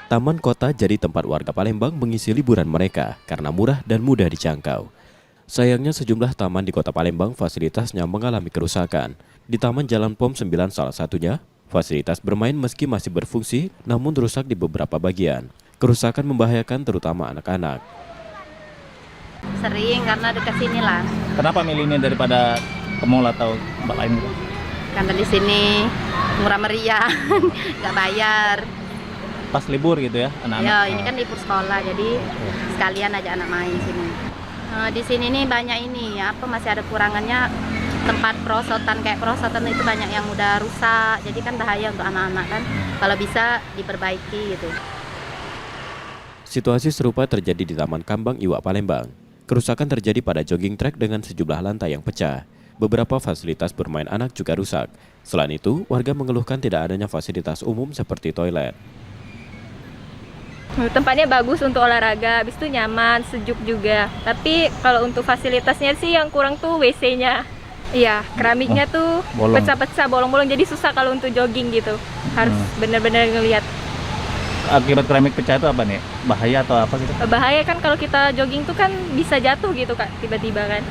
Taman kota jadi tempat warga Palembang mengisi liburan mereka karena murah dan mudah dijangkau. Sayangnya sejumlah taman di kota Palembang fasilitasnya mengalami kerusakan. Di Taman Jalan POM 9 salah satunya, fasilitas bermain meski masih berfungsi namun rusak di beberapa bagian. Kerusakan membahayakan terutama anak-anak. Sering karena dekat sini lah. Kenapa milih ini daripada ke mall atau tempat lain gitu? Karena di sini murah meriah, nggak bayar. Pas libur gitu ya, anak-anak? Ya ini kan libur sekolah, jadi sekalian aja anak main sini. Di sini nih banyak ini ya, masih ada kurangannya tempat perosotan kayak perosotan itu banyak yang udah rusak, jadi kan bahaya untuk anak-anak kan. Kalau bisa diperbaiki gitu. Situasi serupa terjadi di Taman Kambang Iwak Palembang. Kerusakan terjadi pada jogging track dengan sejumlah lantai yang pecah. Beberapa fasilitas bermain anak juga rusak. Selain itu, warga mengeluhkan tidak adanya fasilitas umum seperti toilet. Tempatnya bagus untuk olahraga, habis itu nyaman, sejuk juga. Tapi kalau untuk fasilitasnya sih yang kurang tuh WC-nya. Iya, keramiknya tuh bolong. pecah-pecah, bolong-bolong, jadi susah kalau untuk jogging gitu. Harus benar-benar ngelihat. Akibat keramik pecah itu apa nih? Bahaya atau apa gitu? Bahaya kan kalau kita jogging tuh kan bisa jatuh gitu Kak, tiba-tiba kan.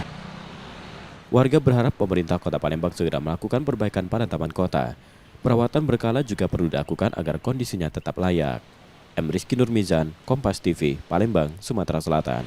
Warga berharap pemerintah Kota Palembang segera melakukan perbaikan pada taman kota. Perawatan berkala juga perlu dilakukan agar kondisinya tetap layak. M. Rizky Nurmizan, Kompas TV, Palembang, Sumatera Selatan.